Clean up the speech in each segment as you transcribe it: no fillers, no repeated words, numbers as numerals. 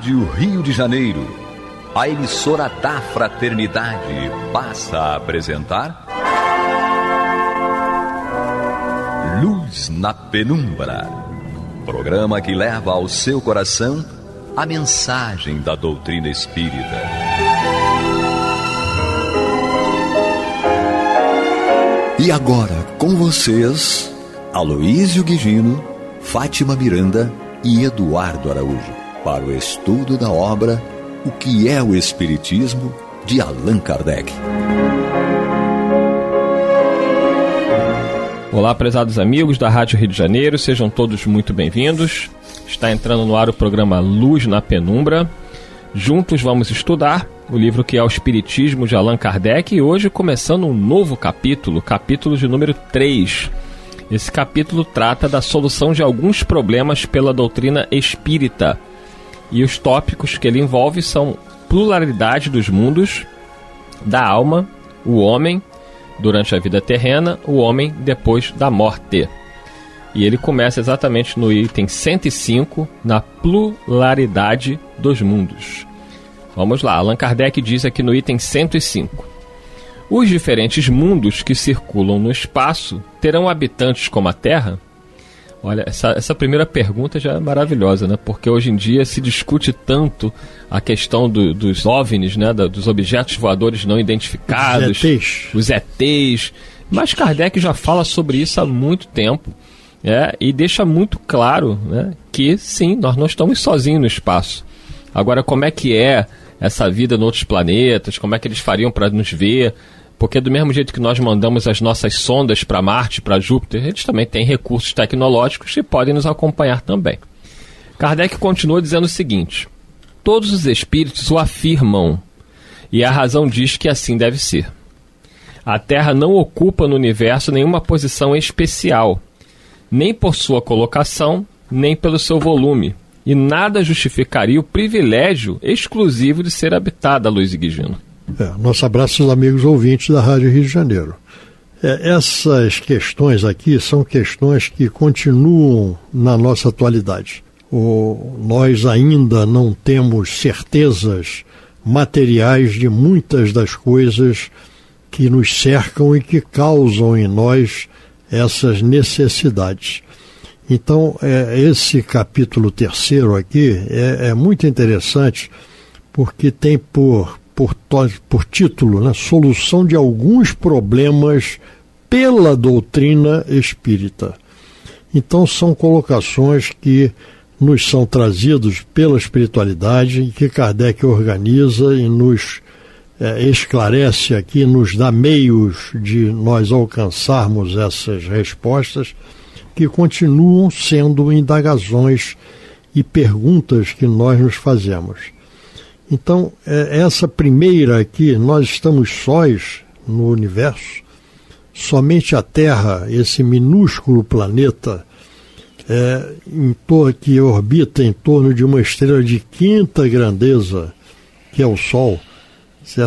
Rádio Rio de Janeiro, a emissora da fraternidade, passa a apresentar Luz na Penumbra, programa que leva ao seu coração a mensagem da doutrina espírita. E agora, com vocês, Aloísio Guigino, Fátima Miranda e Eduardo Araújo, para o estudo da obra O que é o Espiritismo, de Allan Kardec. Olá, prezados amigos da Rádio Rio de Janeiro, sejam todos muito bem-vindos. Está entrando no ar o programa Luz na Penumbra. Juntos vamos estudar o livro que é o Espiritismo, de Allan Kardec, e hoje começando um novo capítulo de número 3. Esse capítulo trata da solução de alguns problemas pela doutrina espírita. E os tópicos que ele envolve são pluralidade dos mundos, da alma, o homem durante a vida terrena, o homem depois da morte. E ele começa exatamente no item 105, na pluralidade dos mundos. Vamos lá, Allan Kardec diz aqui no item 105. Os diferentes mundos que circulam no espaço terão habitantes como a Terra? Olha, essa primeira pergunta já é maravilhosa, né? Porque hoje em dia se discute tanto a questão dos OVNIs, né? Dos objetos voadores não identificados, os ETs. Mas Kardec já fala sobre isso há muito tempo, e deixa muito claro, né, que sim, nós não estamos sozinhos no espaço. Agora, como é que é essa vida em outros planetas? Como é que eles fariam para nos ver? Porque do mesmo jeito que nós mandamos as nossas sondas para Marte, para Júpiter, eles também têm recursos tecnológicos e podem nos acompanhar também. Kardec continua dizendo o seguinte: todos os espíritos o afirmam, e a razão diz que assim deve ser. A Terra não ocupa no universo nenhuma posição especial, nem por sua colocação, nem pelo seu volume, e nada justificaria o privilégio exclusivo de ser habitada, Luiz Guigino. Nosso abraço aos amigos ouvintes da Rádio Rio de Janeiro. Essas questões aqui são questões que continuam na nossa atualidade. Nós ainda não temos certezas materiais de muitas das coisas que nos cercam e que causam em nós essas necessidades. Então, esse capítulo 3º aqui é muito interessante, porque tem por título, né, solução de alguns problemas pela doutrina espírita. Então são colocações que nos são trazidos pela espiritualidade, que Kardec organiza e nos esclarece aqui, nos dá meios de nós alcançarmos essas respostas, que continuam sendo indagações e perguntas que nós nos fazemos. Então, essa primeira aqui, nós estamos sós no universo, somente a Terra, esse minúsculo planeta, que orbita em torno de uma estrela de 5ª grandeza, que é o Sol.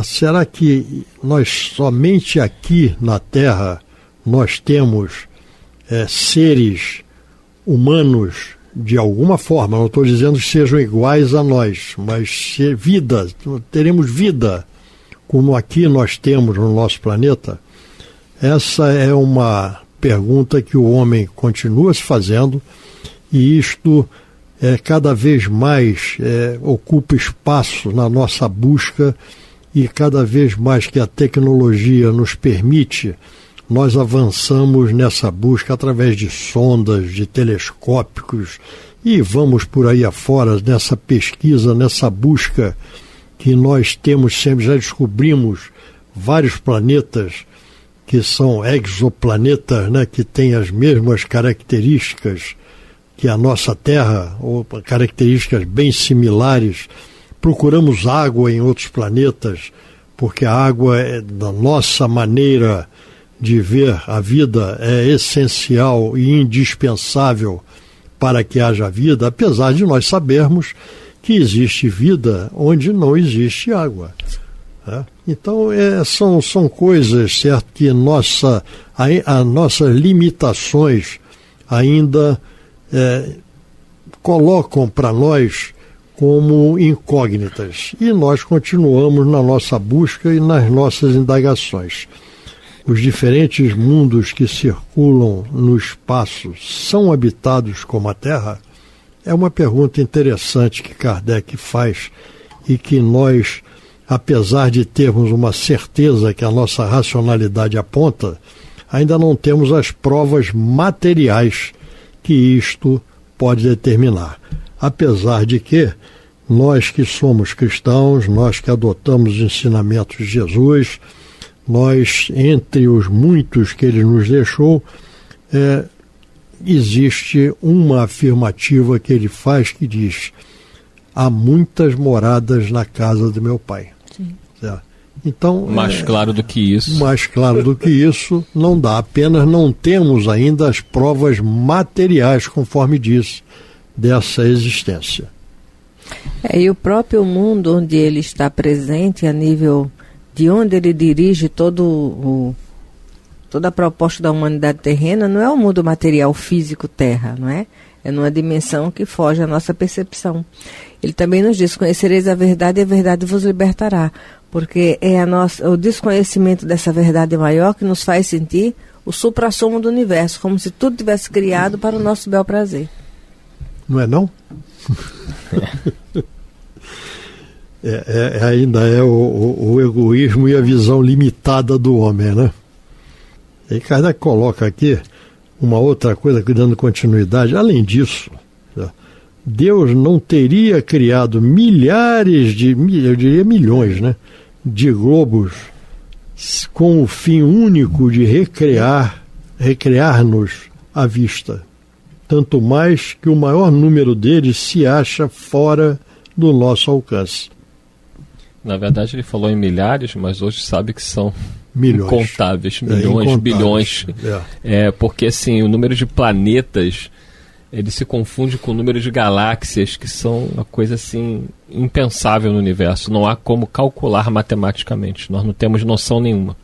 Será que nós, somente aqui na Terra, nós temos seres humanos de alguma forma? Não estou dizendo que sejam iguais a nós, mas vida, teremos vida como aqui nós temos no nosso planeta? Essa é uma pergunta que o homem continua se fazendo, e isto cada vez mais ocupa espaço na nossa busca, e cada vez mais que a tecnologia nos permite, nós avançamos nessa busca através de sondas, de telescópicos, e vamos por aí afora nessa pesquisa, nessa busca que nós temos sempre. Já descobrimos vários planetas que são exoplanetas, né, que têm as mesmas características que a nossa Terra, ou características bem similares. Procuramos água em outros planetas, porque a água, da nossa maneira de ver a vida, é essencial e indispensável para que haja vida, apesar de nós sabermos que existe vida onde não existe água. Então, são coisas, certo, que as nossas limitações ainda colocam para nós como incógnitas. E nós continuamos na nossa busca e nas nossas indagações. Os diferentes mundos que circulam no espaço são habitados como a Terra? É uma pergunta interessante que Kardec faz e que nós, apesar de termos uma certeza que a nossa racionalidade aponta, ainda não temos as provas materiais que isto pode determinar. Apesar de que nós que somos cristãos, nós que adotamos os ensinamentos de Jesus, nós, entre os muitos que ele nos deixou, existe uma afirmativa que ele faz que diz: há muitas moradas na casa do meu Pai. Sim. Então, mais claro do que isso. Mais claro do que isso não dá. Apenas não temos ainda as provas materiais, conforme diz, dessa existência. E o próprio mundo onde ele está presente, a nível de onde ele dirige toda a proposta da humanidade terrena, não é o mundo material físico terra, não é? É numa dimensão que foge à nossa percepção. Ele também nos diz: conhecereis a verdade e a verdade vos libertará. Porque é o desconhecimento dessa verdade maior que nos faz sentir o suprassumo do universo, como se tudo tivesse criado para o nosso bel prazer. Não é não? Ainda é o egoísmo e a visão limitada do homem, né? E Kardec coloca aqui uma outra coisa, dando continuidade. Além disso, Deus não teria criado milhares eu diria milhões, né, de globos com o fim único de recrear-nos à vista. Tanto mais que o maior número deles se acha fora do nosso alcance. Na verdade, ele falou em milhares, mas hoje sabe que são milhões. Incontáveis, milhões, bilhões. Porque assim, o número de planetas, ele se confunde com o número de galáxias, que são uma coisa assim impensável no universo. Não há como calcular matematicamente. Nós não temos noção nenhuma.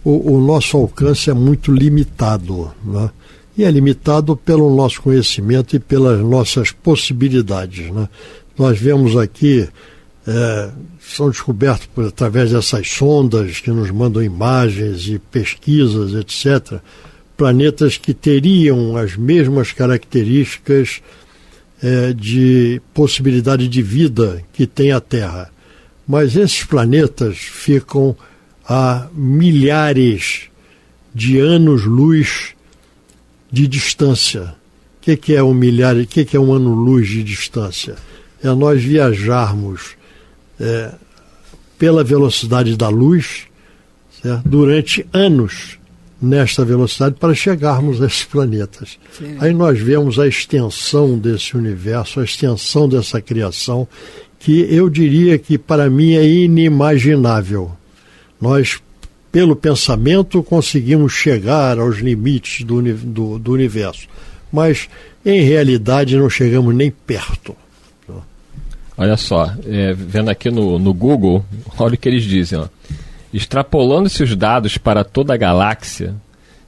O nosso alcance é muito limitado, né? E é limitado pelo nosso conhecimento e pelas nossas possibilidades, né? Nós vemos aqui, são descobertos através dessas sondas que nos mandam imagens e pesquisas, etc., planetas que teriam as mesmas características de possibilidade de vida que tem a Terra. Mas esses planetas ficam a milhares de anos-luz de distância. O que é um ano-luz de distância? É nós viajarmos pela velocidade da luz, certo? Durante anos nesta velocidade para chegarmos a esses planetas. Sim. Aí nós vemos a extensão desse universo, a extensão dessa criação, que eu diria que para mim é inimaginável. Nós, pelo pensamento, conseguimos chegar aos limites do universo, mas em realidade não chegamos nem perto. Olha só, vendo aqui no Google, olha o que eles dizem, ó. Extrapolando-se os dados para toda a galáxia,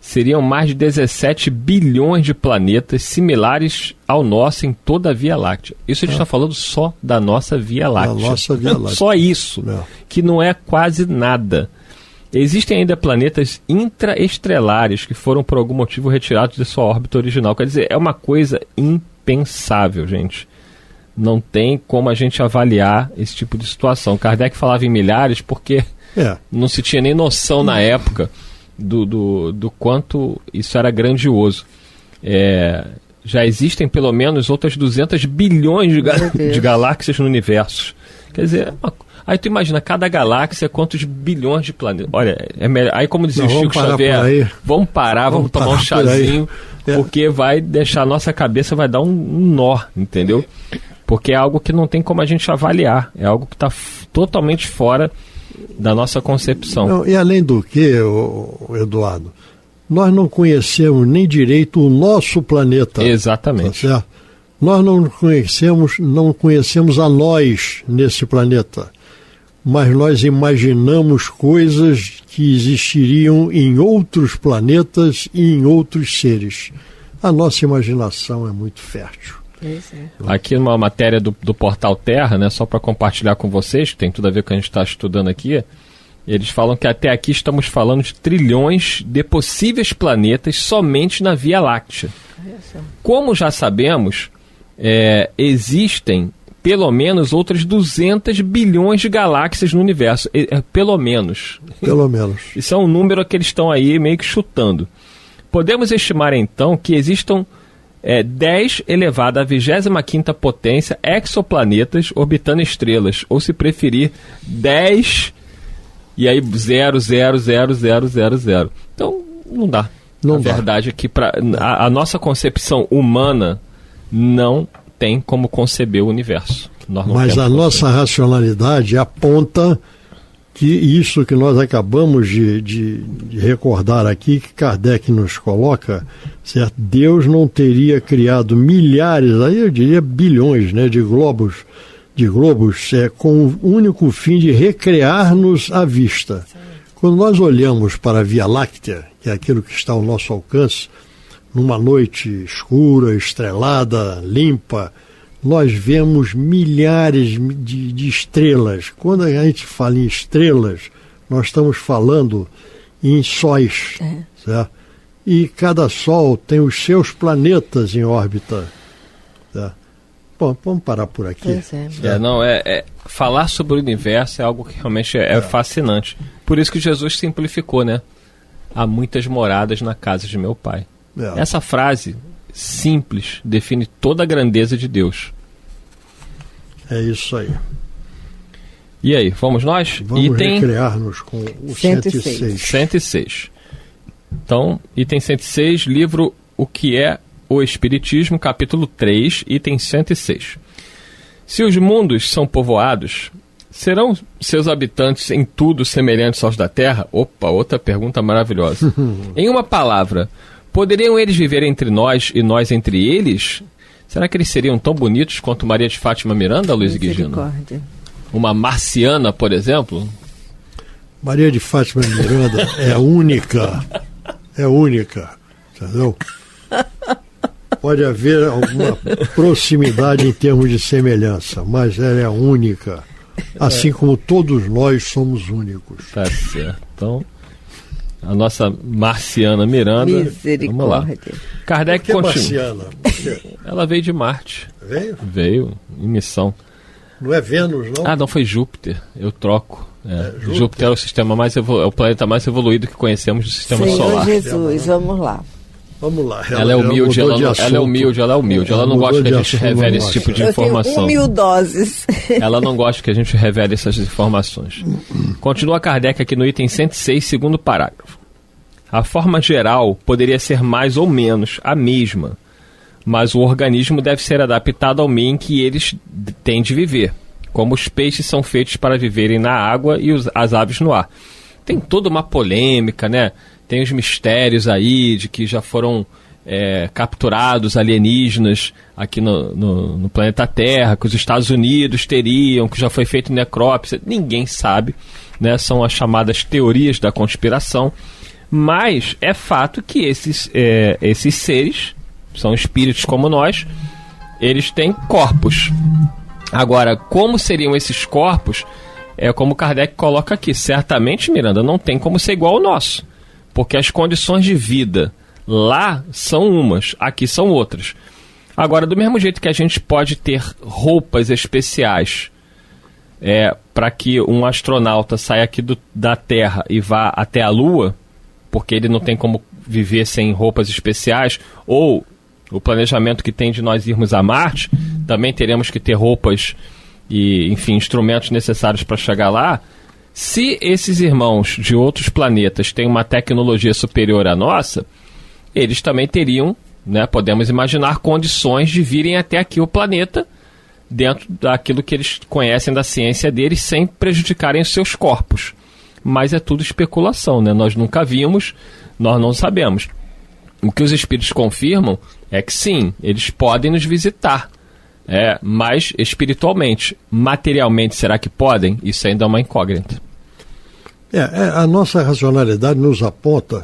seriam mais de 17 bilhões de planetas similares ao nosso em toda a Via Láctea. Isso a gente está falando só da nossa Via Láctea. Da nossa Via Láctea. Só isso, que não é quase nada. Existem ainda planetas intraestrelares que foram por algum motivo retirados de sua órbita original. Quer dizer, é uma coisa impensável, gente. Não tem como a gente avaliar esse tipo de situação. Kardec falava em milhares porque não se tinha nem noção na época do quanto isso era grandioso. Já existem pelo menos outras 200 bilhões de galáxias no universo. Quer dizer, aí tu imagina, cada galáxia, quantos bilhões de planetas. Olha, é melhor. Aí, como dizia o Chico Xavier, vamos parar, vamos tomar um chazinho, porque vai deixar a nossa cabeça, vai dar um nó, entendeu? Porque é algo que não tem como a gente avaliar, é algo que está totalmente fora da nossa concepção. Não, e além do que, Eduardo, nós não conhecemos nem direito o nosso planeta. Exatamente. Tá certo? Nós não conhecemos a nós nesse planeta, mas nós imaginamos coisas que existiriam em outros planetas e em outros seres. A nossa imaginação é muito fértil. Aqui numa matéria do Portal Terra, né, só para compartilhar com vocês, que tem tudo a ver com o que a gente está estudando aqui, eles falam que até aqui estamos falando de trilhões de possíveis planetas somente na Via Láctea. Como já sabemos, existem pelo menos outras 200 bilhões de galáxias no universo. Pelo menos. Pelo menos. Isso é um número que eles estão aí meio que chutando. Podemos estimar então que existam 10 elevado à 25ª potência exoplanetas orbitando estrelas, ou se preferir 10 e aí 0,00000. Então não dá. A verdade é que a nossa concepção humana não tem como conceber o universo. Mas a nossa racionalidade aponta que isso que nós acabamos de recordar aqui, que Kardec nos coloca, certo? Deus não teria criado milhares, aí eu diria bilhões, né, de globos com o único fim de recrear-nos à vista. Quando nós olhamos para a Via Láctea, que é aquilo que está ao nosso alcance, numa noite escura, estrelada, limpa, nós vemos milhares de estrelas. Quando a gente fala em estrelas, nós estamos falando em sóis, certo? E cada sol tem os seus planetas em órbita. Certo? Bom, vamos parar por aqui. Falar sobre o universo é algo que realmente é fascinante. Por isso que Jesus simplificou, né? Há muitas moradas na casa de meu Pai. Essa frase simples define toda a grandeza de Deus. É isso aí. E aí, vamos nós? Vamos recrear-nos com o 106. 106. Então, item 106, livro O que é o Espiritismo, capítulo 3, item 106. Se os mundos são povoados, serão seus habitantes em tudo semelhantes aos da Terra? Opa, outra pergunta maravilhosa. Em uma palavra, poderiam eles viver entre nós e nós entre eles? Será que eles seriam tão bonitos quanto Maria de Fátima Miranda, Luiz Guigino? Uma marciana, por exemplo? Maria de Fátima Miranda é única. É única. Entendeu? Pode haver alguma proximidade em termos de semelhança, mas ela é única. Assim como todos nós somos únicos. Tá certo. Então, a nossa marciana Miranda. Vamos lá. Kardec continua. Marciana? Ela veio de Marte. Veio? Veio em missão. Não é Vênus, não? Ah, não, foi Júpiter. Eu troco. Júpiter é o sistema o planeta mais evoluído que conhecemos do sistema solar. Jesus, vamos lá. Vamos lá. Ela é humilde, ela é humilde. Ela não gosta que a gente revele esse tipo de informação. Humildoses. Ela não gosta que a gente revele essas informações. Continua Kardec aqui no item 106, segundo parágrafo. A forma geral poderia ser mais ou menos a mesma, mas o organismo deve ser adaptado ao meio em que eles têm de viver, como os peixes são feitos para viverem na água e as aves no ar. Tem toda uma polêmica, né? Tem os mistérios aí de que já foram capturados alienígenas aqui no planeta Terra, que os Estados Unidos teriam, que já foi feito necrópsia. Ninguém sabe, né? São as chamadas teorias da conspiração. Mas é fato que esses seres, são espíritos como nós, eles têm corpos. Agora, como seriam esses corpos? É como Kardec coloca aqui. Certamente, Miranda, não tem como ser igual ao nosso. Porque as condições de vida lá são umas, aqui são outras. Agora, do mesmo jeito que a gente pode ter roupas especiais para que um astronauta saia aqui da Terra e vá até a Lua, porque ele não tem como viver sem roupas especiais, ou o planejamento que tem de nós irmos a Marte, também teremos que ter roupas e, enfim, instrumentos necessários para chegar lá. Se esses irmãos de outros planetas têm uma tecnologia superior à nossa, eles também teriam, né, podemos imaginar, condições de virem até aqui o planeta, dentro daquilo que eles conhecem da ciência deles, sem prejudicarem os seus corpos. Mas é tudo especulação, né? Nós nunca vimos, nós não sabemos. O que os espíritos confirmam é que sim, eles podem nos visitar, mas espiritualmente. Materialmente, será que podem? Isso ainda é uma incógnita. A nossa racionalidade nos aponta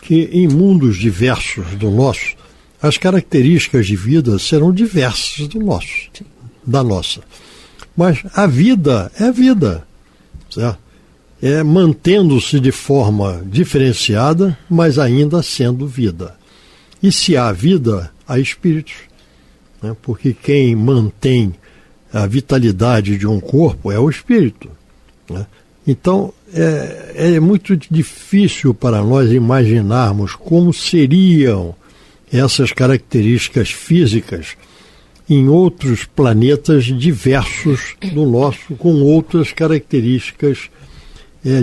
que em mundos diversos do nosso, as características de vida serão diversas da nossa. Mas a vida é vida, certo? Mantendo-se de forma diferenciada, mas ainda sendo vida. E se há vida, há espíritos, né? Porque quem mantém a vitalidade de um corpo é o espírito, né? Então, é muito difícil para nós imaginarmos como seriam essas características físicas em outros planetas diversos do nosso, com outras características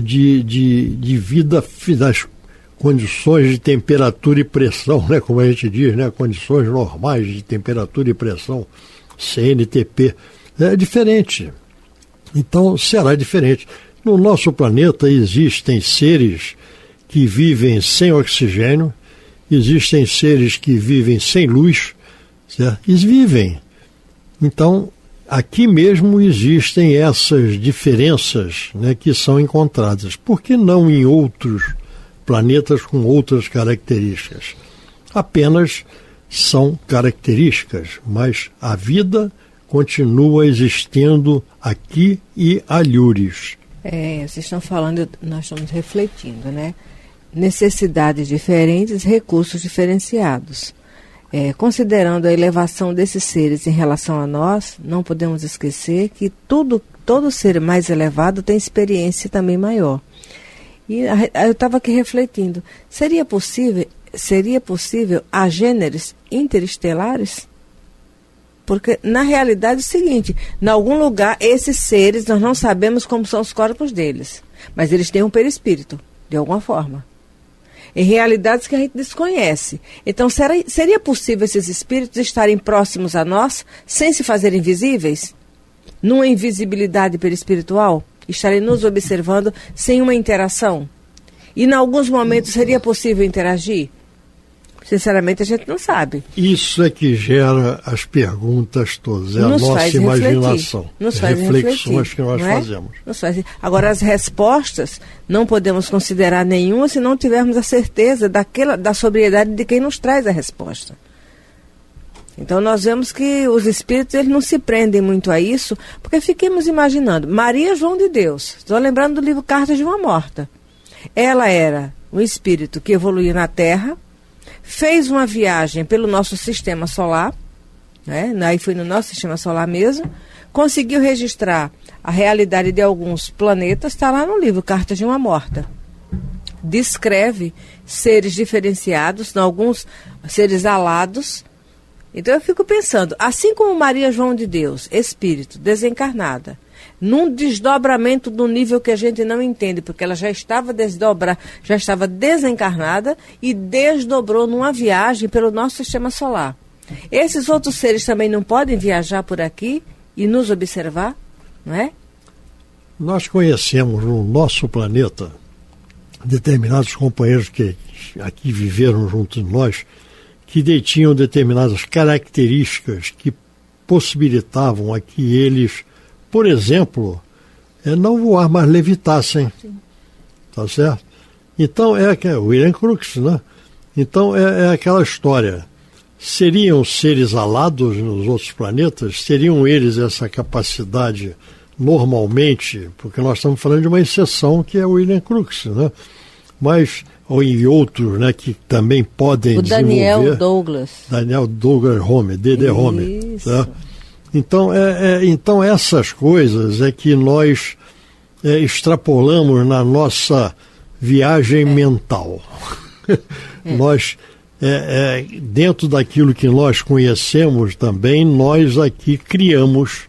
de vida, das condições de temperatura e pressão, né, como a gente diz, né, condições normais de temperatura e pressão, CNTP, é diferente. Então, será diferente. No nosso planeta existem seres que vivem sem oxigênio, existem seres que vivem sem luz, certo? Eles vivem. Então, aqui mesmo existem essas diferenças, né, que são encontradas. Por que não em outros planetas com outras características? Apenas são características, mas a vida continua existindo aqui e alhures. Vocês estão falando, nós estamos refletindo, né? Necessidades diferentes, recursos diferenciados. Considerando a elevação desses seres em relação a nós, não podemos esquecer que todo ser mais elevado tem experiência também maior. E eu estava aqui refletindo, seria possível há gêneros interestelares? Porque, na realidade, é o seguinte, em algum lugar, esses seres, nós não sabemos como são os corpos deles, mas eles têm um perispírito, de alguma forma. Em realidades que a gente desconhece. Então, seria possível esses espíritos estarem próximos a nós, sem se fazerem visíveis? Numa invisibilidade perispiritual? Estarem nos observando sem uma interação? E, em alguns momentos, seria possível interagir? Sinceramente, a gente não sabe. Isso é que gera as perguntas todas, a nossa imaginação. Nos faz reflexões que nós fazemos. Agora, as respostas, não podemos considerar nenhuma se não tivermos a certeza da sobriedade de quem nos traz a resposta. Então, nós vemos que os espíritos eles não se prendem muito a isso, porque fiquemos imaginando. Maria João de Deus, estou lembrando do livro Cartas de uma Morta. Ela era um espírito que evoluía na Terra, fez uma viagem pelo nosso sistema solar, né? Aí foi no nosso sistema solar mesmo, conseguiu registrar a realidade de alguns planetas, está lá no livro Cartas de uma Morta. Descreve seres diferenciados, alguns seres alados. Então eu fico pensando, assim como Maria João de Deus, espírito, desencarnada, num desdobramento do nível que a gente não entende, porque ela já estava desencarnada e desdobrou numa viagem pelo nosso sistema solar. Esses outros seres também não podem viajar por aqui e nos observar, não é? Nós conhecemos no nosso planeta determinados companheiros que aqui viveram junto de nós, que detinham determinadas características que possibilitavam a que eles, por exemplo, não voar, mas levitassem. Sim. Tá certo? Então, o William Crookes, né? Então, é aquela história. Seriam seres alados nos outros planetas? Teriam eles essa capacidade normalmente? Porque nós estamos falando de uma exceção que é o William Crookes, né? Mas, ou em outros, né, que também podem desenvolver. Daniel Douglas Home, D.D. Home. Tá? Então, essas coisas é que nós extrapolamos na nossa viagem mental. Nós, dentro daquilo que nós conhecemos também, nós aqui criamos.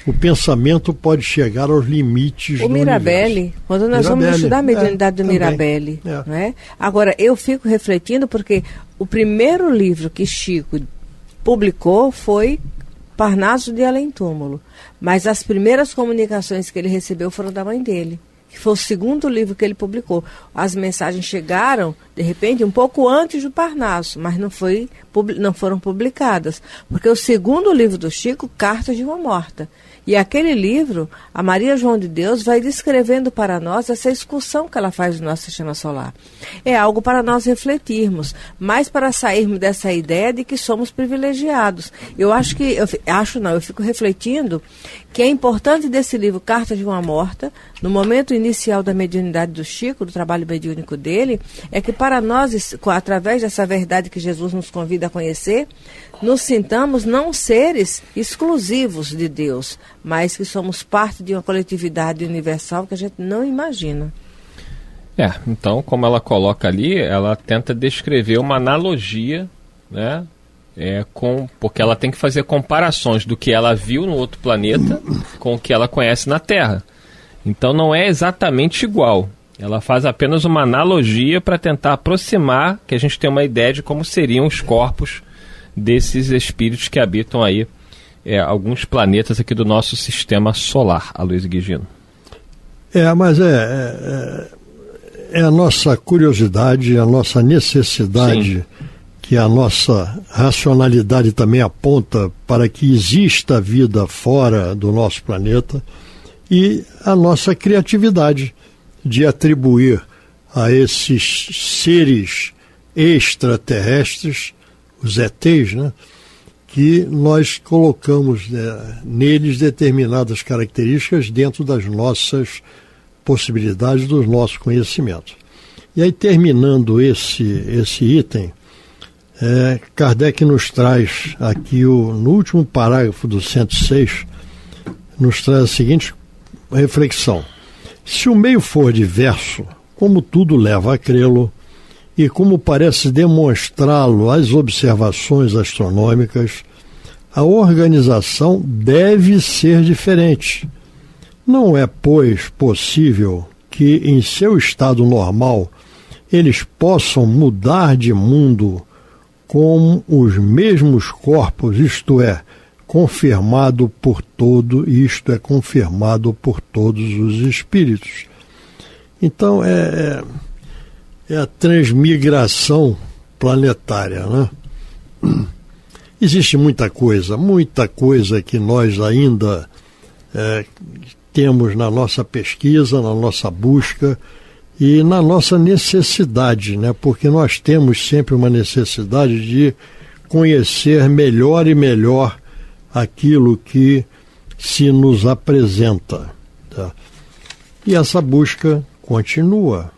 O pensamento pode chegar aos limites do Mirabelli, universo. Quando nós vamos estudar a mediunidade do Mirabelli. Não é? Agora, eu fico refletindo porque o primeiro livro que Chico publicou foi Parnaso de Além Túmulo, mas as primeiras comunicações que ele recebeu foram da mãe dele, que foi o segundo livro que ele publicou. As mensagens chegaram de repente um pouco antes do Parnaso, mas não foram publicadas, porque o segundo livro do Chico, Cartas de uma Morta. E aquele livro, a Maria João de Deus vai descrevendo para nós essa excursão que ela faz do nosso sistema solar. É algo para nós refletirmos, mas para sairmos dessa ideia de que somos privilegiados. Eu fico refletindo que é importante desse livro, Cartas de uma Morta, no momento inicial da mediunidade do Chico, do trabalho mediúnico dele, é que para nós, através dessa verdade que Jesus nos convida a conhecer, nos sintamos não seres exclusivos de Deus, mas que somos parte de uma coletividade universal que a gente não imagina. Então, como ela coloca ali, ela tenta descrever uma analogia, né? Porque ela tem que fazer comparações do que ela viu no outro planeta com o que ela conhece na Terra. Então não é exatamente igual. Ela faz apenas uma analogia para tentar aproximar, que a gente tenha uma ideia de como seriam os corpos desses espíritos que habitam aí alguns planetas aqui do nosso sistema solar, Aloysio Guigino. Mas é a nossa curiosidade, a nossa necessidade, sim, que a nossa racionalidade também aponta para que exista vida fora do nosso planeta, e a nossa criatividade de atribuir a esses seres extraterrestres, os ETs, né, que nós colocamos neles determinadas características dentro das nossas possibilidades, dos nossos conhecimentos. E aí, terminando esse item, Kardec nos traz aqui, no último parágrafo do 106, nos traz a seguinte reflexão: se o meio for diverso, como tudo leva a crê-lo, e como parece demonstrá-lo as observações astronômicas, a organização deve ser diferente. Não é, pois, possível que, em seu estado normal, eles possam mudar de mundo com os mesmos corpos, isto é, confirmado por todos os espíritos. Então, é a transmigração planetária, né? Existe muita coisa que nós ainda temos na nossa pesquisa, na nossa busca e na nossa necessidade, né? Porque nós temos sempre uma necessidade de conhecer melhor e melhor aquilo que se nos apresenta, tá? E essa busca continua.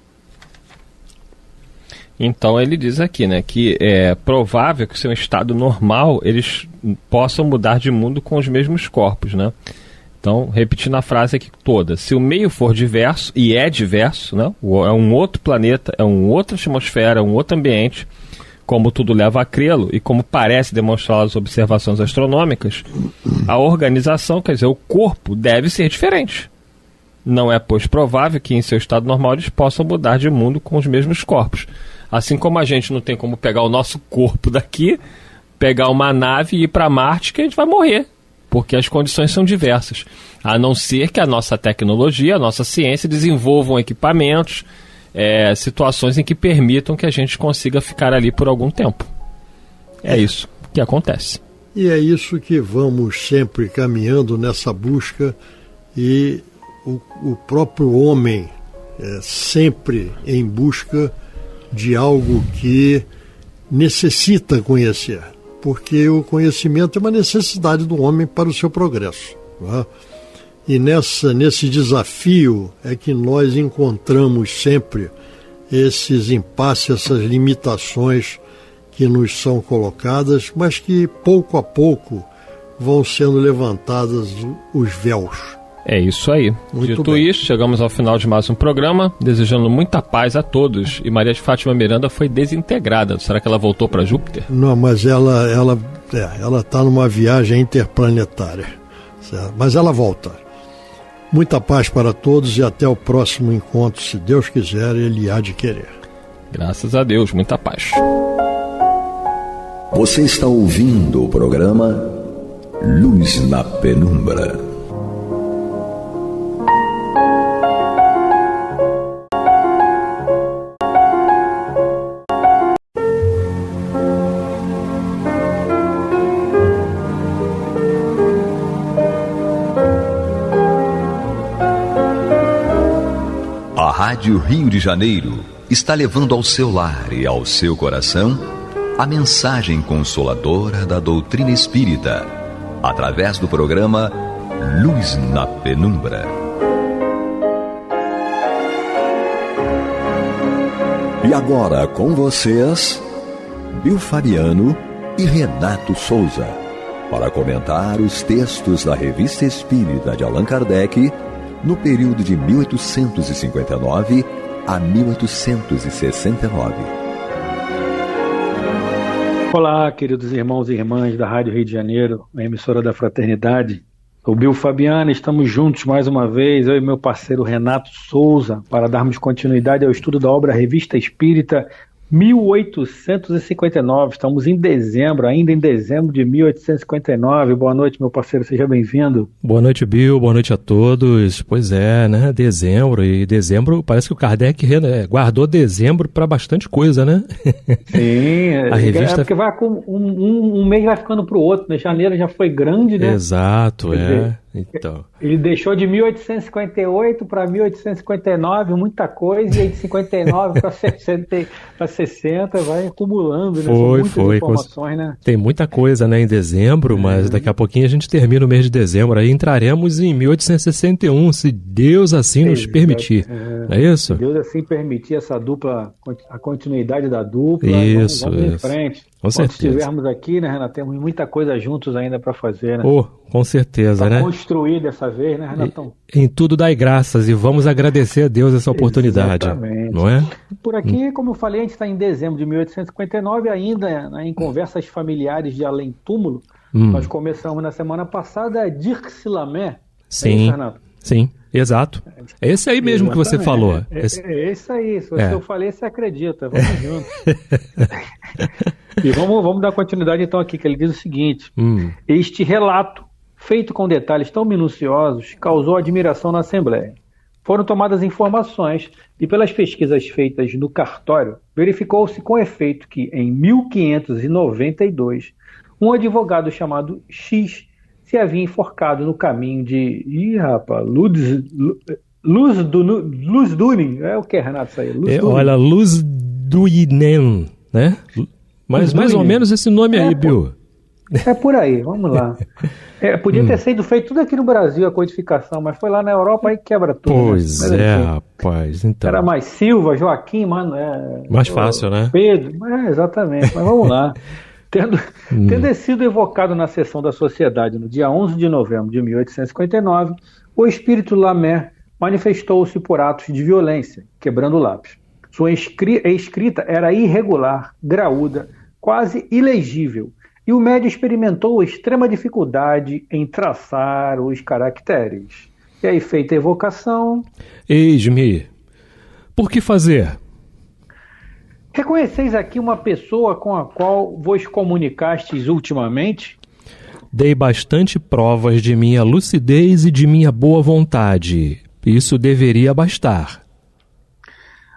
Então ele diz aqui, né, que é provável que em seu estado normal eles possam mudar de mundo com os mesmos corpos, né? Então, repetindo a frase aqui toda: se o meio for diverso, e é diverso, né, é um outro planeta, é uma outra atmosfera, é um outro ambiente, como tudo leva a crê-lo e como parece demonstrar as observações astronômicas, a organização, quer dizer, o corpo deve ser diferente. Não é, pois, provável que em seu estado normal eles possam mudar de mundo com os mesmos corpos. Assim como a gente não tem como pegar o nosso corpo daqui, pegar uma nave e ir para Marte, que a gente vai morrer, porque as condições são diversas. A não ser que a nossa tecnologia, a nossa ciência desenvolvam equipamentos, situações em que permitam que a gente consiga ficar ali por algum tempo. É isso que acontece. E é isso que vamos sempre caminhando nessa busca, e o próprio homem sempre em busca de algo que necessita conhecer, porque o conhecimento é uma necessidade do homem para o seu progresso, não é? E nesse desafio é que nós encontramos sempre esses impasses, essas limitações que nos são colocadas, mas que pouco a pouco vão sendo levantadas os véus. É isso aí. Dito isso, chegamos ao final de mais um programa, desejando muita paz a todos. E Maria de Fátima Miranda foi desintegrada. Será que ela voltou para Júpiter? Não, mas ela está numa viagem interplanetária, certo? Mas ela volta. Muita paz para todos e até o próximo encontro, se Deus quiser, Ele há de querer. Graças a Deus, muita paz. Você está ouvindo o programa Luz na Penumbra. Rádio Rio de Janeiro está levando ao seu lar e ao seu coração a mensagem consoladora da doutrina espírita, através do programa Luz na Penumbra. E agora com vocês, Bill Fabiano e Renato Souza, para comentar os textos da Revista Espírita de Allan Kardec no período de 1859 a 1869. Olá, queridos irmãos e irmãs da Rádio Rio de Janeiro, a emissora da Fraternidade. Sou Bill Fabiano, estamos juntos mais uma vez, eu e meu parceiro Renato Souza, para darmos continuidade ao estudo da obra Revista Espírita 1859. Estamos em dezembro, ainda em dezembro de 1859. Boa noite, meu parceiro, seja bem-vindo. Boa noite, Bill, boa noite a todos. Pois é, né, dezembro, e dezembro, parece que o Kardec guardou dezembro para bastante coisa, né? Sim, a revista... porque vai, um mês vai ficando para o outro, né? Janeiro já foi grande, né? Exato, então... Ele deixou de 1858 para 1859 muita coisa, e aí de 59 para 60 vai acumulando, né? São muitas informações, né? Tem muita coisa, né, em dezembro, mas daqui a pouquinho a gente termina o mês de dezembro, aí entraremos em 1861, se Deus assim nos permitir, não é isso? Se Deus assim permitir essa dupla, a continuidade da dupla, isso, vamos em frente. Com certeza. Quando estivermos aqui, né, Renato, temos muita coisa juntos ainda para fazer, né? Com certeza, pra né? Construir dessa vez, né, Renatão? Em tudo dai graças e vamos agradecer a Deus essa oportunidade. Exatamente. Não é? Por aqui, como eu falei, a gente está em dezembro de 1859, ainda, né, em conversas familiares de além túmulo. Nós começamos na semana passada a Dirce Lamé. Sim, é isso, Renato? Sim, exato. É esse aí mesmo. Exatamente. Que você falou. É esse aí, se eu falei, você acredita, vamos junto. E vamos dar continuidade então aqui, que ele diz o seguinte: este relato, feito com detalhes tão minuciosos, causou admiração na Assembleia. Foram tomadas informações e pelas pesquisas feitas no cartório, verificou-se com efeito que em 1592, um advogado chamado X se havia enforcado no caminho de... Luzdunin. É o que, Renato, isso aí? Olha, Luzduinen, né? Mas mais ou menos esse nome aí, Bill. É por aí, vamos lá. Podia ter sido feito tudo aqui no Brasil, a codificação, mas foi lá na Europa, aí quebra tudo. Pois né? Rapaz, então... Era mais Silva, Joaquim, mano... mais fácil, né? Pedro, exatamente, mas vamos lá. Tendo sido evocado na sessão da Sociedade no dia 11 de novembro de 1859, o espírito Lamé manifestou-se por atos de violência, quebrando o lápis. Sua escrita era irregular, graúda, quase ilegível, e o médium experimentou extrema dificuldade em traçar os caracteres. E aí, feita a evocação... Eis-me. Por que fazer? Reconheceis aqui uma pessoa com a qual vos comunicastes ultimamente? Dei bastante provas de minha lucidez e de minha boa vontade. Isso deveria bastar.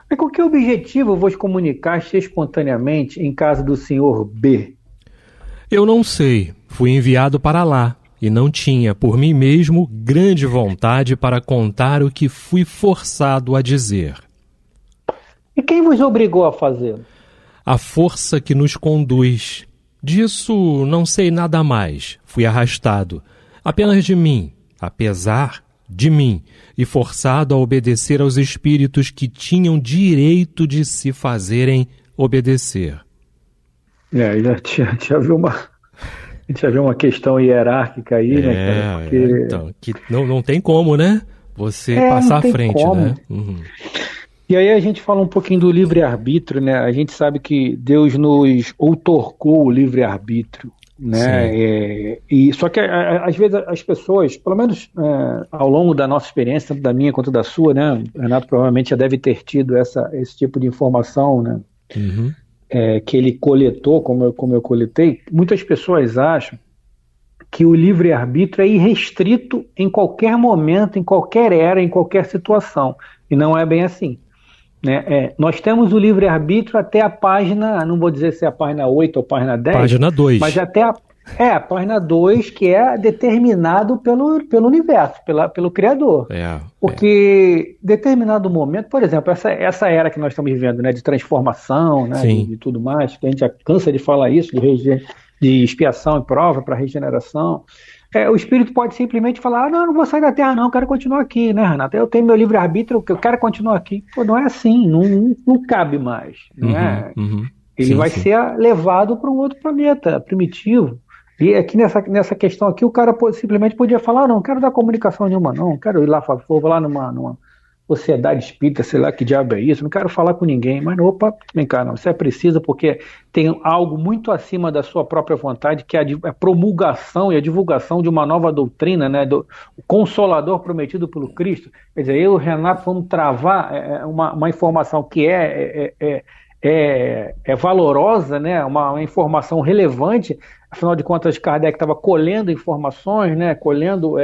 Mas com que objetivo vos comunicaste espontaneamente em casa do senhor B? Eu não sei. Fui enviado para lá e não tinha, por mim mesmo, grande vontade para contar o que fui forçado a dizer. E quem vos obrigou a fazê-lo? A força que nos conduz. Disso não sei nada mais. Fui arrastado, apenas de mim, apesar de mim, e forçado a obedecer aos espíritos que tinham direito de se fazerem obedecer. Já viu uma questão hierárquica aí, né, cara? Porque... Então, que não tem como, né? Você passar à frente, como. Né? E aí a gente fala um pouquinho do livre-arbítrio, né? A gente sabe que Deus nos outorgou o livre-arbítrio, né? Só que às vezes as pessoas, pelo menos ao longo da nossa experiência, tanto da minha quanto da sua, né? O Renato provavelmente já deve ter tido esse tipo de informação, né? Que ele coletou, como eu coletei. Muitas pessoas acham que o livre-arbítrio é irrestrito em qualquer momento, em qualquer era, em qualquer situação. E não é bem assim. Né? Nós temos o livre-arbítrio até a página, não vou dizer se é a página 8 ou a página 10. Página 2. Mas até A página 2, que é determinado pelo universo, pelo Criador. Porque determinado momento, por exemplo, essa era que nós estamos vivendo, né, de transformação, né, de tudo mais, que a gente já cansa de falar isso, de expiação e prova para regeneração, o espírito pode simplesmente falar, não vou sair da Terra não, quero continuar aqui, né, Renato? Eu tenho meu livre-arbítrio, eu quero continuar aqui. Pô, não é assim, não cabe mais, não é? Ele vai ser levado para um outro planeta primitivo. E aqui nessa questão aqui, o cara simplesmente podia falar, não quero dar comunicação nenhuma, não quero ir lá, vou lá numa sociedade espírita, sei lá que diabo é isso, não quero falar com ninguém, mas opa, vem cá, não, você precisa porque tem algo muito acima da sua própria vontade, que é a promulgação e a divulgação de uma nova doutrina, né, do Consolador prometido pelo Cristo. Quer dizer, eu e o Renato vamos travar uma informação que é valorosa, né, uma informação relevante. Afinal de contas, Kardec estava colhendo informações, né, colhendo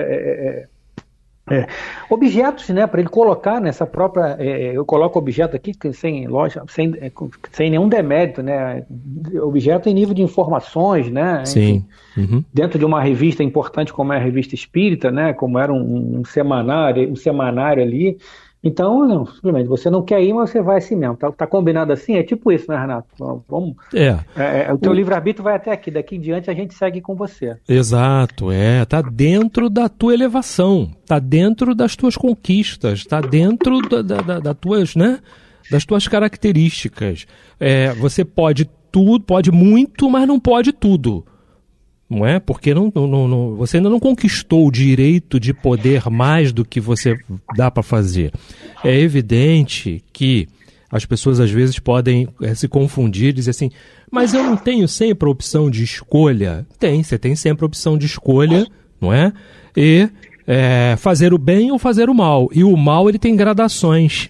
objetos, né, para ele colocar nessa própria. Eu coloco objeto aqui sem nenhum demérito, né, objeto em nível de informações, né, sim. Dentro de uma revista importante como é a Revista Espírita, né, como era um semanário ali. Então, simplesmente, você não quer ir, mas você vai assim mesmo. Tá combinado assim? É tipo isso, né, Renato? Vamos. O teu livre-arbítrio vai até aqui. Daqui em diante a gente segue com você. Exato, tá dentro da tua elevação, tá dentro das tuas conquistas, tá dentro das tuas características. Você pode tudo, pode muito, mas não pode tudo. Não é? Porque você ainda não conquistou o direito de poder mais do que você dá para fazer. É evidente que as pessoas às vezes podem se confundir e dizer assim, mas eu não tenho sempre a opção de escolha. Você tem sempre a opção de escolha, não é? E fazer o bem ou fazer o mal. E o mal, ele tem gradações,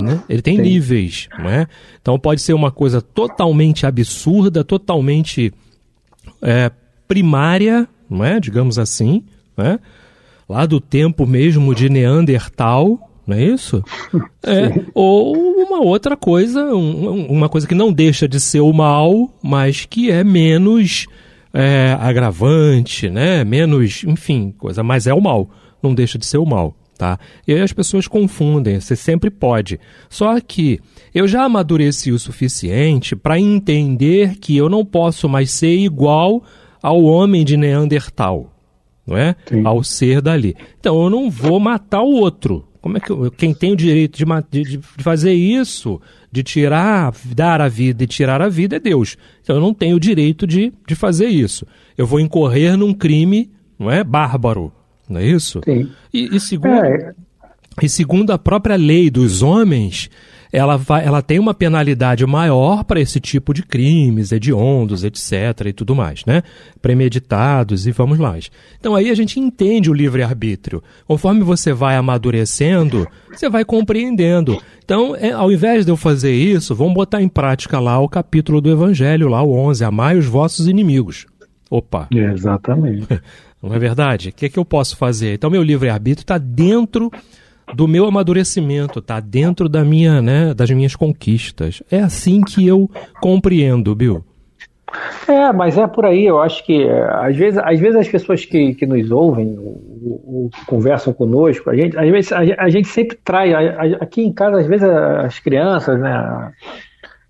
né? Ele tem níveis, não é? Então pode ser uma coisa totalmente absurda, totalmente primária, não é? Digamos assim, né? Lá do tempo mesmo de Neandertal, não é isso? Ou uma outra coisa, uma coisa que não deixa de ser o mal, mas que é menos agravante, né? Menos, enfim, coisa, mas é o mal, não deixa de ser o mal, tá? E aí as pessoas confundem, você sempre pode. Só que eu já amadureci o suficiente para entender que eu não posso mais ser igual ao homem de Neandertal, não é? Sim. Ao ser dali. Então eu não vou matar o outro. Como é que quem tem o direito de fazer isso, de dar a vida e tirar a vida é Deus. Então eu não tenho o direito de fazer isso. Eu vou incorrer num crime, não é, bárbaro, não é isso? Sim. E segundo a própria lei dos homens, ela tem uma penalidade maior para esse tipo de crimes, hediondos, etc. e tudo mais, né? Premeditados e vamos lá. Então aí a gente entende o livre-arbítrio. Conforme você vai amadurecendo, você vai compreendendo. Então, ao invés de eu fazer isso, vamos botar em prática lá o capítulo do Evangelho, lá o 11, amai os vossos inimigos. Opa! Exatamente. Não é verdade? O que eu posso fazer? Então, meu livre-arbítrio está dentro do meu amadurecimento, está dentro das minhas conquistas. É assim que eu compreendo, Bill. Mas é por aí. Eu acho que às vezes as pessoas que nos ouvem ou conversam conosco, a gente sempre traz aqui em casa, às vezes as crianças, né? A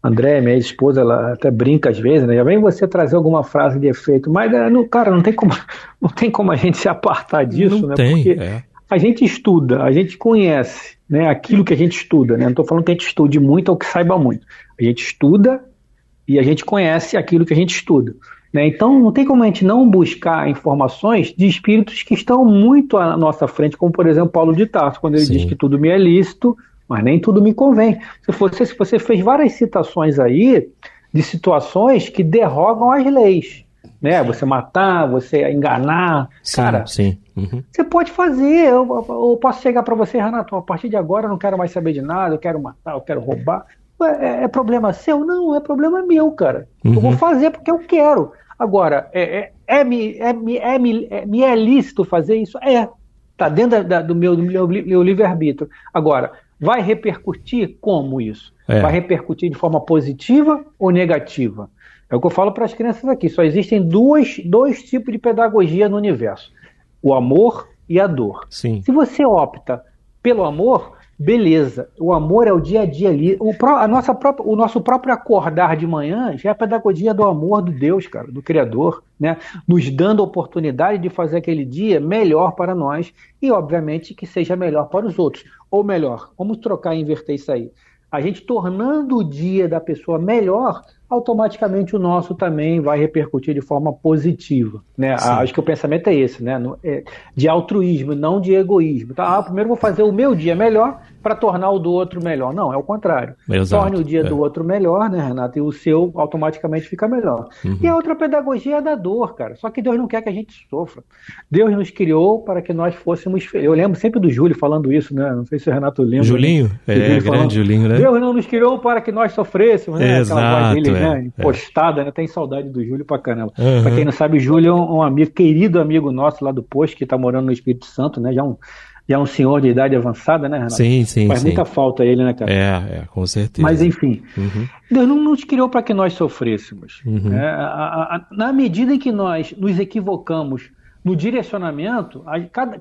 André, minha esposa, ela até brinca às vezes, né? Já vem você trazer alguma frase de efeito, mas cara, não tem como a gente se apartar disso, não né? Tem, porque a gente estuda, a gente conhece, né, aquilo que a gente estuda, né? Não estou falando que a gente estude muito ou que saiba muito. A gente estuda e a gente conhece aquilo que a gente estuda, né? Então não tem como a gente não buscar informações de espíritos que estão muito à nossa frente, como por exemplo Paulo de Tarso, quando ele diz que tudo me é lícito, mas nem tudo me convém. Se você fez várias citações aí de situações que derrogam as leis, né? Você matar, você enganar, cara. Sim. Uhum. Você pode fazer. Eu posso chegar para você, Renato, a partir de agora eu não quero mais saber de nada, eu quero matar, eu quero roubar. É problema seu? Não, é problema meu, cara. Eu vou fazer porque eu quero. Agora, me é lícito fazer isso? Tá dentro do meu livre-arbítrio. Agora, vai repercutir como isso? Vai repercutir de forma positiva ou negativa? É o que eu falo para as crianças aqui. Só existem dois tipos de pedagogia no universo: o amor e a dor. Sim. Se você opta pelo amor, beleza. O amor é o dia a dia ali. O nosso próprio acordar de manhã já é a pedagogia do amor do Deus, cara, do Criador, né? Nos dando a oportunidade de fazer aquele dia melhor para nós e, obviamente, que seja melhor para os outros. Ou melhor, vamos trocar e inverter isso aí. A gente tornando o dia da pessoa melhor, automaticamente o nosso também vai repercutir de forma positiva, né? Acho que o pensamento é esse, né? De altruísmo, não de egoísmo. Tá? Primeiro vou fazer o meu dia melhor para tornar o do outro melhor. Não, é o contrário. Exato. Torne o dia do outro melhor, né, Renato? E o seu automaticamente fica melhor. E a outra pedagogia é da dor, cara. Só que Deus não quer que a gente sofra. Deus nos criou para que nós fôssemos felizes. Eu lembro sempre do Júlio falando isso, né? Não sei se o Renato lembra. Julinho? Né? Grande Julinho, né? Deus não nos criou para que nós sofrêssemos, né? Exato, aquela voz dele, né? Impostada, né? Tem saudade do Júlio pra caramba. Pra quem não sabe, o Júlio é um amigo, querido amigo nosso lá do posto, que tá morando no Espírito Santo, né? Já é um senhor de idade avançada, né, Renato? Sim. Faz muita falta ele, né, cara? Com certeza. Mas, enfim, Deus não nos criou para que nós sofrêssemos. Na medida em que nós nos equivocamos no direcionamento,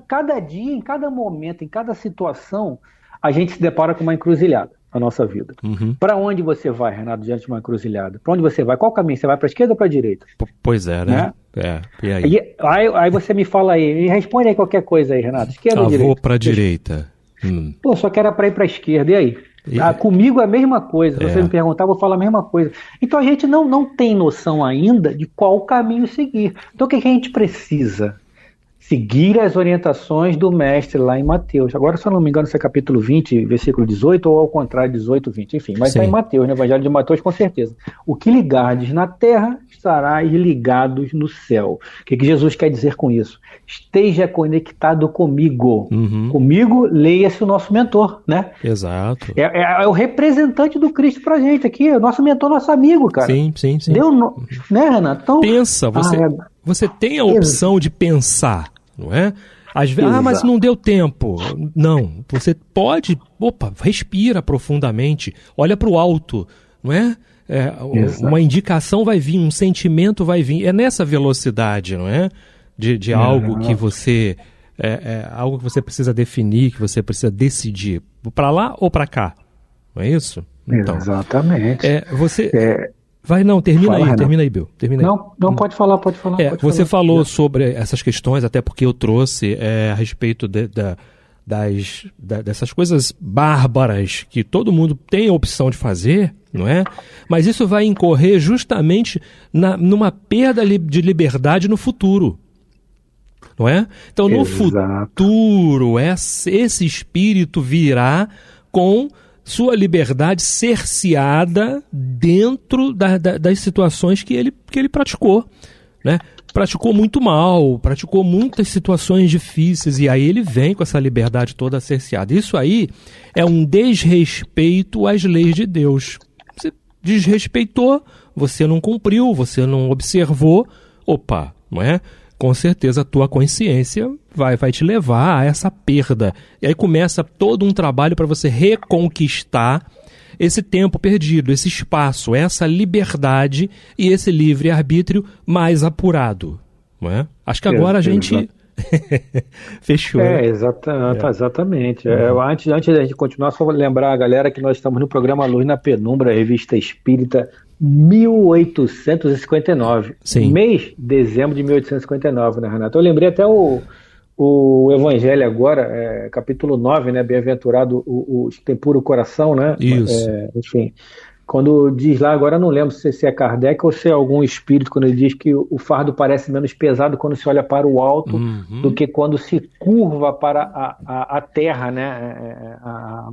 cada dia, em cada momento, em cada situação, a gente se depara com uma encruzilhada na nossa vida. Para onde você vai, Renato, diante de uma encruzilhada? Para onde você vai? Qual caminho? Você vai para a esquerda ou para a direita? Pois é, né? E aí? Aí você me fala aí, me responde aí qualquer coisa aí, Renato. Esquerda ou direita? Vou para a direita. Pô, só que era para ir para a esquerda. E aí? Comigo é a mesma coisa. Se você me perguntar, eu vou falar a mesma coisa. Então a gente não tem noção ainda de qual caminho seguir. Então o que a gente precisa? Seguir as orientações do mestre lá em Mateus. Agora, se eu não me engano, se é capítulo 20, versículo 18, ou ao contrário, 18, 20, enfim. Mas está em Mateus, no Evangelho de Mateus, com certeza. O que ligardes na terra, estarás ligados no céu. O que Jesus quer dizer com isso? Esteja conectado comigo. Comigo, leia-se o nosso mentor, né? Exato. É o representante do Cristo pra gente aqui, o nosso mentor, nosso amigo, cara. Sim. Né, Renato? Então, pensa, você tem a opção de pensar, não é? Às vezes, mas não deu tempo. Não, você pode, respira profundamente, olha para o alto, não é? Uma indicação vai vir, um sentimento vai vir. É nessa velocidade, não é? De algo que você algo que você precisa definir, que você precisa decidir, para lá ou para cá, não é isso? Então, exatamente. Termina aí, Bill. Não, pode falar. Você falou sobre essas questões, até porque eu trouxe a respeito dessas coisas bárbaras que todo mundo tem a opção de fazer, não é? Mas isso vai incorrer justamente numa perda de liberdade no futuro, não é? Então, no futuro, esse espírito virá com sua liberdade cerceada dentro das situações que ele praticou, né? Praticou muito mal, praticou muitas situações difíceis, e aí ele vem com essa liberdade toda cerceada. Isso aí é um desrespeito às leis de Deus. Você desrespeitou, você não cumpriu, você não observou, não é? Com certeza a tua consciência vai te levar a essa perda. E aí começa todo um trabalho para você reconquistar esse tempo perdido, esse espaço, essa liberdade e esse livre-arbítrio mais apurado. Não é? Acho que agora a gente fechou. Exatamente. Antes da gente continuar, só vou lembrar a galera que nós estamos no programa Luz na Penumbra, revista espírita 1859. Sim. Mês de dezembro de 1859, né, Renato? Eu lembrei até o Evangelho agora, capítulo 9, né? Bem-aventurado os que tem puro coração, né? Isso. Enfim, quando diz lá, agora eu não lembro se é Kardec ou se é algum espírito, quando ele diz que o fardo parece menos pesado quando se olha para o alto do que quando se curva para a terra, né?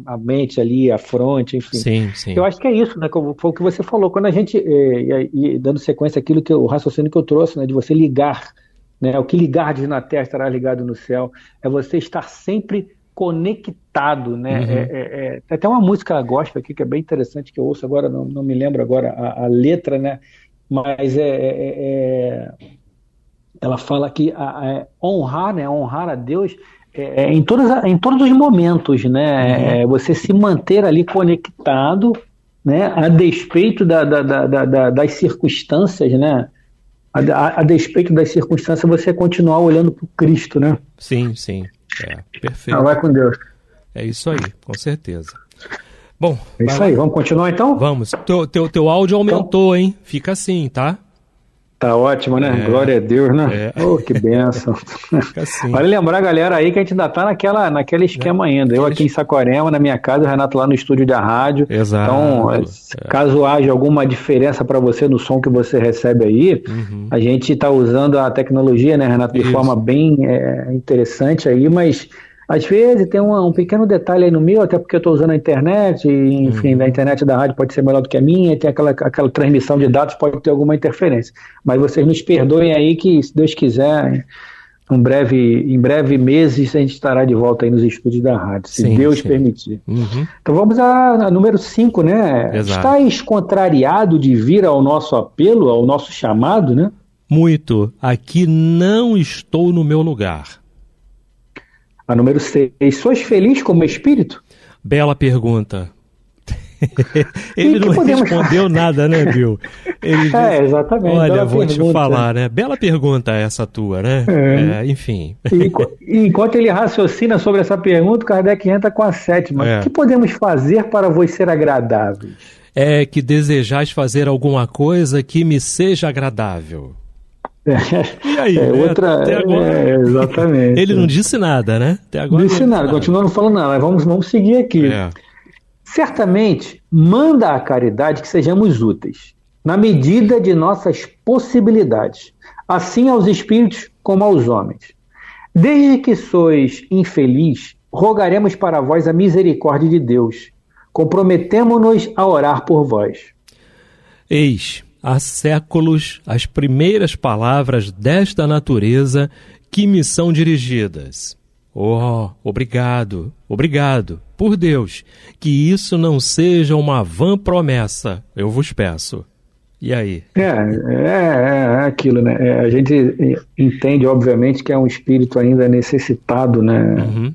A mente ali, a fronte, enfim. Sim. Eu acho que é isso, né? Foi o que você falou. Quando a gente, e dando sequência àquilo o raciocínio que eu trouxe, né? De você ligar, né? O que ligardes na terra estará ligado no céu. É você estar sempre conectado, né? Tem até uma música gospel aqui que é bem interessante, que eu ouço agora, não me lembro agora a letra, né? Mas ela fala que honrar, né? Honrar a Deus em todos os momentos, né? Você se manter ali conectado né? A despeito das circunstâncias, né? A despeito das circunstâncias, você continuar olhando para o Cristo, né? Sim. Perfeito. Vai com Deus. É isso aí, com certeza. Bom, é isso aí. Vamos continuar então? Vamos. Teu áudio aumentou, hein? Fica assim, tá? Tá ótimo, né? Glória a Deus, né? Oh, que bênção. Assim. Vale lembrar, galera, aí que a gente ainda tá naquele esquema ainda. Eu aqui em Saquarema, na minha casa, o Renato lá no estúdio da rádio. Exato. Então, caso haja alguma diferença para você no som que você recebe aí, a gente tá usando a tecnologia, né, Renato, de forma bem interessante aí, mas às vezes tem um pequeno detalhe aí no meu, até porque eu estou usando a internet, e, enfim, a internet da rádio pode ser melhor do que a minha, e tem aquela transmissão de dados, pode ter alguma interferência. Mas vocês nos perdoem aí que, se Deus quiser, em breve meses, a gente estará de volta aí nos estúdios da rádio, se Deus permitir. Então vamos a número 5, né? Exato. Estás contrariado de vir ao nosso apelo, ao nosso chamado, né? Muito. Aqui não estou no meu lugar. A número 6. Sois feliz como espírito? Bela pergunta. Ele não respondeu nada, né, Bill? Ele disse, exatamente. Olha, vou te falar, né? Bela pergunta essa tua, né? Enfim. Enquanto ele raciocina sobre essa pergunta, Kardec entra com a 7ª. O que podemos fazer para vos ser agradáveis? É que desejais fazer alguma coisa que me seja agradável. E aí, até agora, exatamente. Ele não disse nada, né? Até agora não disse nada, continuando falando nada, mas vamos seguir aqui. Certamente, manda à caridade que sejamos úteis, na medida de nossas possibilidades, assim aos espíritos como aos homens. Desde que sois infeliz, rogaremos para vós a misericórdia de Deus. Comprometemo-nos a orar por vós. Eis, há séculos, as primeiras palavras desta natureza que me são dirigidas. Oh, obrigado, por Deus, que isso não seja uma vã promessa, eu vos peço. E aí? É aquilo, né? A gente entende, obviamente, que é um espírito ainda necessitado, né?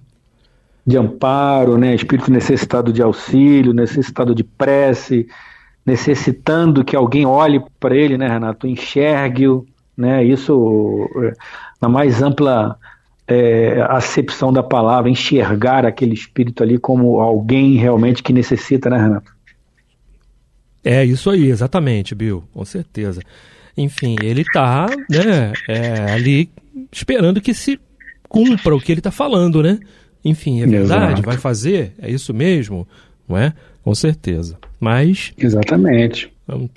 De amparo, né? Espírito necessitado de auxílio, necessitado de prece, necessitando que alguém olhe para ele, né, Renato? Enxergue-o, né? Isso na mais ampla acepção da palavra, enxergar aquele espírito ali como alguém realmente que necessita, né, Renato? É isso aí, exatamente, Bill, com certeza. Enfim, ele está, né, ali esperando que se cumpra o que ele está falando, né? Enfim, é verdade, Exato. Vai fazer, é isso mesmo, não é? Com certeza. Mas... Exatamente. Vamos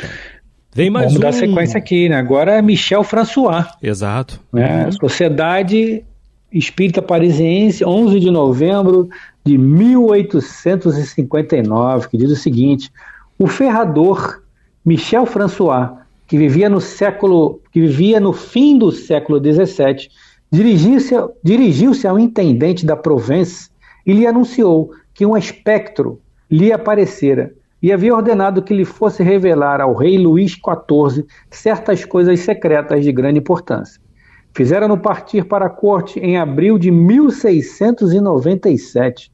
dar sequência aqui, né? Agora é Michel François. Exato. Né? Sociedade Espírita Parisiense, 11 de novembro de 1859, que diz o seguinte: o ferrador Michel François, que vivia no fim do século XVII, dirigiu-se ao intendente da Provence e lhe anunciou que um espectro lhe aparecera e havia ordenado que lhe fosse revelar ao rei Luís XIV certas coisas secretas de grande importância. Fizeram-no partir para a corte em abril de 1697.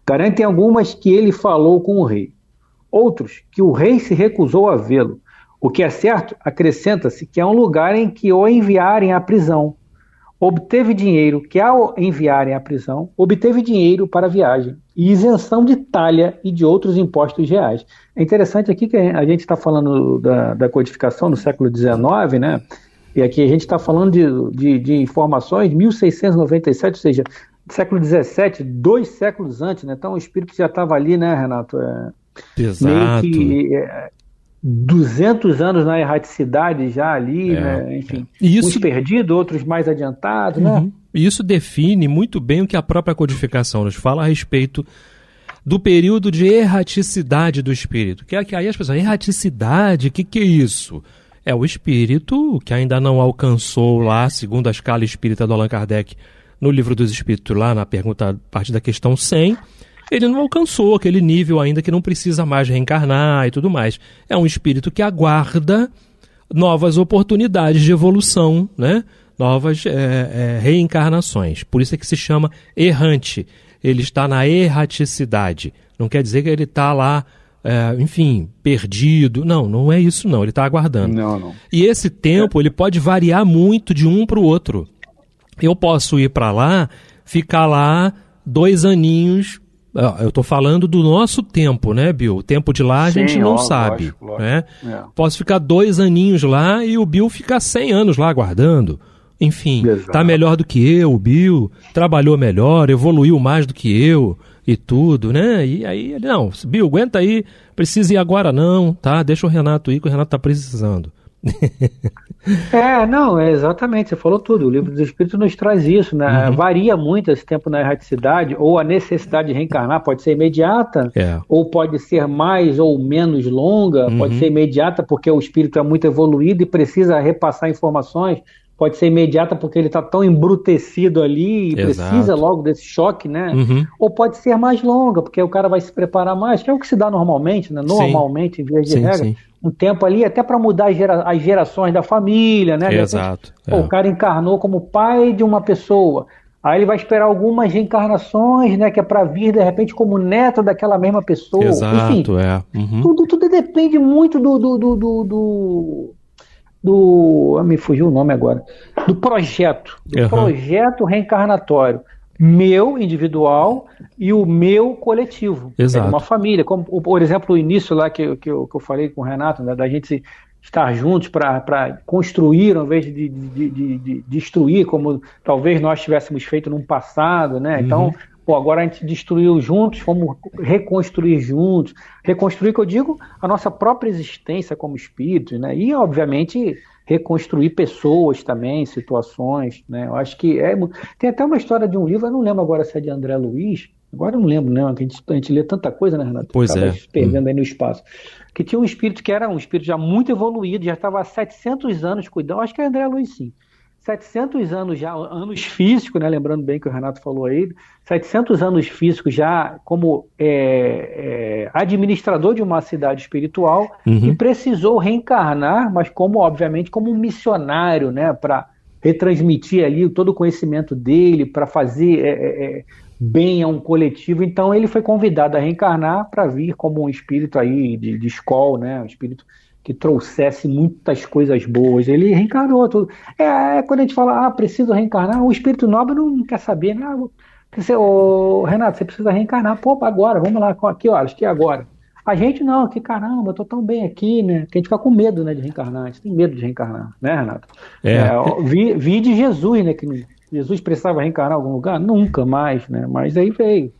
Garantem algumas que ele falou com o rei. Outros, que o rei se recusou a vê-lo. O que é certo, acrescenta-se que é um lugar em que o enviarem à prisão. Obteve dinheiro, que ao enviarem à prisão, obteve dinheiro para a viagem e isenção de talha e de outros impostos reais. É interessante aqui que a gente está falando da codificação no século XIX, né? E aqui a gente está falando de informações de 1697, ou seja, século XVII, 2 séculos antes, né? Então o espírito já estava ali, né, Renato? Exato. Meio que 200 anos na erraticidade já ali, né? Enfim, uns perdidos, outros mais adiantados, né? E isso define muito bem o que a própria codificação nos fala a respeito do período de erraticidade do espírito. Que aí as pessoas, erraticidade, o que é isso? É o espírito que ainda não alcançou lá, segundo a escala espírita do Allan Kardec, no Livro dos Espíritos, lá na pergunta, a partir da questão 100, ele não alcançou aquele nível ainda que não precisa mais reencarnar e tudo mais. É um espírito que aguarda novas oportunidades de evolução, né? Novas reencarnações. Por isso é que se chama errante. Ele está na erraticidade. Não quer dizer que ele está lá enfim, perdido. Não é isso não, ele está aguardando. Não. E esse tempo, ele pode variar muito de um para o outro. Eu posso ir para lá, ficar lá 2 aninhos. Eu estou falando do nosso tempo, né, Bill? O tempo de lá a gente não sabe. Lógico. Né? Posso ficar 2 aninhos lá e o Bill ficar 100 anos lá aguardando. Enfim, está melhor do que eu, o Bill, trabalhou melhor, evoluiu mais do que eu e tudo, né? E aí ele, não, Bill, aguenta aí, precisa ir agora não, tá? Deixa o Renato ir, que o Renato está precisando. Exatamente, você falou tudo. O Livro dos Espíritos nos traz isso, né? Varia muito esse tempo na erraticidade, ou a necessidade de reencarnar pode ser imediata, ou pode ser mais ou menos longa, pode ser imediata porque o espírito é muito evoluído e precisa repassar informações, pode ser imediata porque ele está tão embrutecido ali e precisa logo desse choque, né? Ou pode ser mais longa, porque o cara vai se preparar mais, que é o que se dá normalmente, né? Normalmente, em via de regra. Um tempo ali até para mudar as gerações da família, né? Exato. O cara encarnou como pai de uma pessoa, aí ele vai esperar algumas reencarnações, né? Que é para vir, de repente, como neto daquela mesma pessoa. Exato, enfim, tudo depende muito me fugiu o nome agora, do projeto reencarnatório, meu individual e o meu coletivo. Exato. É uma família, como por exemplo o início lá que eu falei com o Renato, né, da gente estar juntos para construir ao invés de destruir, como talvez nós tivéssemos feito no passado, né? Então, agora a gente destruiu juntos, vamos reconstruir juntos. Reconstruir, que eu digo, a nossa própria existência como espíritos, né? E, obviamente, reconstruir pessoas também, situações, né? Eu acho que tem até uma história de um livro, eu não lembro agora se é de André Luiz, agora eu não lembro, né? A gente lê tanta coisa, né, Renato? Pois acaba se perdendo aí no espaço. Que tinha um espírito que era um espírito já muito evoluído, já estava há 700 anos cuidando, acho que é André Luiz, sim. 700 anos já, anos físicos, né? Lembrando bem que o Renato falou aí, 700 anos físicos já como administrador de uma cidade espiritual e precisou reencarnar, mas obviamente como um missionário, né? Para retransmitir ali todo o conhecimento dele, para fazer bem a um coletivo. Então ele foi convidado a reencarnar para vir como um espírito aí de escola, né? Um espírito que trouxesse muitas coisas boas. Ele reencarnou tudo. Quando a gente fala, preciso reencarnar, o espírito nobre não quer saber, né? Renato, você precisa reencarnar. Pô, agora, vamos lá, que horas? Que agora? A gente não, que caramba, eu tô tão bem aqui, né? Que a gente fica com medo, né, de reencarnar. A gente tem medo de reencarnar, né, Renato? Vi de Jesus, né? Que Jesus precisava reencarnar em algum lugar? Nunca mais, né? Mas aí veio.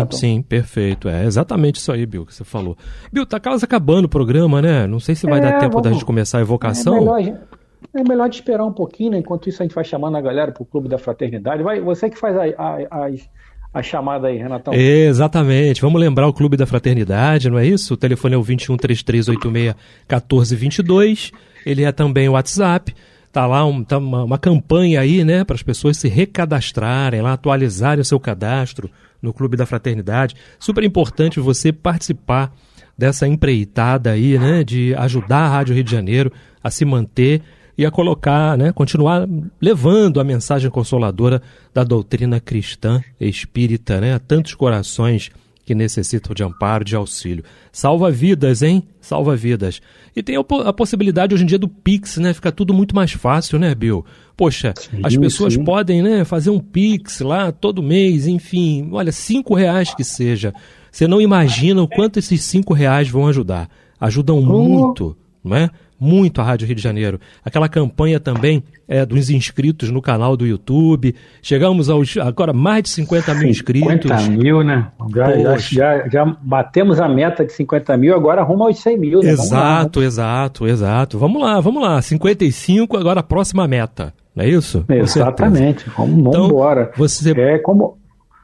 Sim, perfeito. É exatamente isso aí, Bill, que você falou. Bill, tá quase acabando o programa, né? Não sei se vai dar tempo da gente começar a evocação. É melhor de esperar um pouquinho, né? Enquanto isso a gente vai chamando a galera pro Clube da Fraternidade. Você que faz a chamada aí, Renatão. Exatamente. Vamos lembrar o Clube da Fraternidade, não é isso? O telefone é o 2133861422. Ele é também o WhatsApp. Tá lá uma campanha aí, né? Para as pessoas se recadastrarem lá, atualizarem o seu cadastro no Clube da Fraternidade. Super importante você participar dessa empreitada aí, né, de ajudar a Rádio Rio de Janeiro a se manter e a colocar, né, continuar levando a mensagem consoladora da doutrina cristã espírita, né, a tantos corações que necessitam de amparo, de auxílio. Salva vidas, hein? Salva vidas. E tem a possibilidade hoje em dia do Pix, né? Fica tudo muito mais fácil, né, Bill? Poxa, as pessoas podem, né, fazer um Pix lá todo mês, enfim, olha, R$5 que seja. Você não imagina o quanto esses R$5 vão ajudar. Ajudam muito, não é? Muito a Rádio Rio de Janeiro. Aquela campanha também dos inscritos no canal do YouTube. Chegamos agora mais de 50 mil inscritos. 50 mil, né? Já batemos a meta de 50 mil, agora rumo aos 100 mil. Né? Exato. Vamos lá. 55, agora a próxima meta. Não é isso? Exatamente. Vamos embora.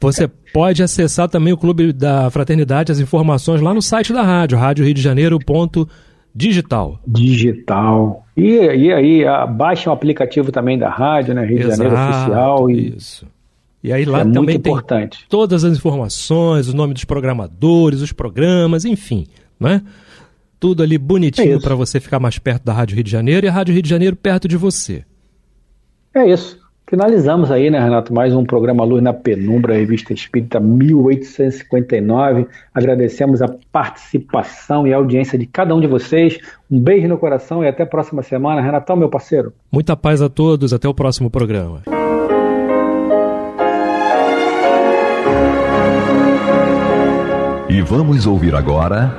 Você pode acessar também o Clube da Fraternidade, as informações lá no site da rádio, radioriodejaneiro.digital. E aí, baixa o aplicativo também da rádio, né? Rio de Janeiro Oficial. Isso. E aí lá também tem todas as informações, o nome dos programadores, os programas, enfim, né? Tudo ali bonitinho para você ficar mais perto da Rádio Rio de Janeiro e a Rádio Rio de Janeiro perto de você. É isso. Finalizamos aí, né, Renato, mais um programa Luz na Penumbra, Revista Espírita 1859. Agradecemos a participação e a audiência de cada um de vocês. Um beijo no coração e até a próxima semana. Renatão, meu parceiro. Muita paz a todos, até o próximo programa. E vamos ouvir agora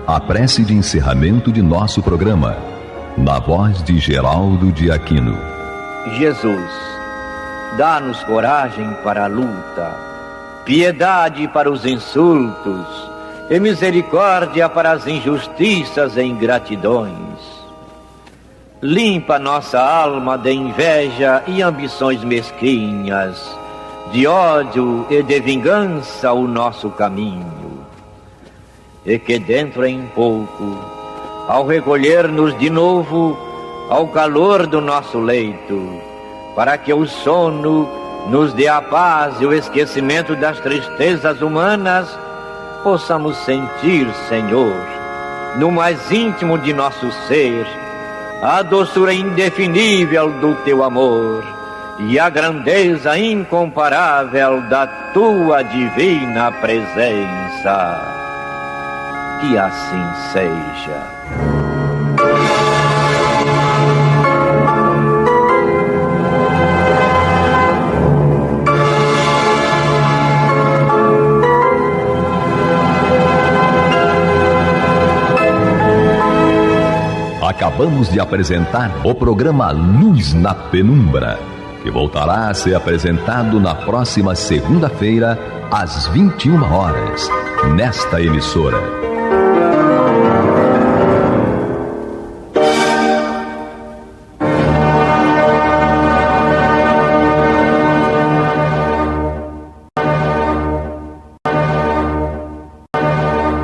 a prece de encerramento de nosso programa, na voz de Geraldo de Aquino. Jesus, dá-nos coragem para a luta, piedade para os insultos e misericórdia para as injustiças e ingratidões. Limpa nossa alma de inveja e ambições mesquinhas, de ódio e de vingança o nosso caminho. E que dentro em pouco, ao recolher-nos de novo ao calor do nosso leito, para que o sono nos dê a paz e o esquecimento das tristezas humanas, possamos sentir, Senhor, no mais íntimo de nosso ser, a doçura indefinível do Teu amor e a grandeza incomparável da Tua divina presença. Que assim seja. Acabamos de apresentar o programa Luz na Penumbra, que voltará a ser apresentado na próxima segunda-feira, às 21 horas, nesta emissora.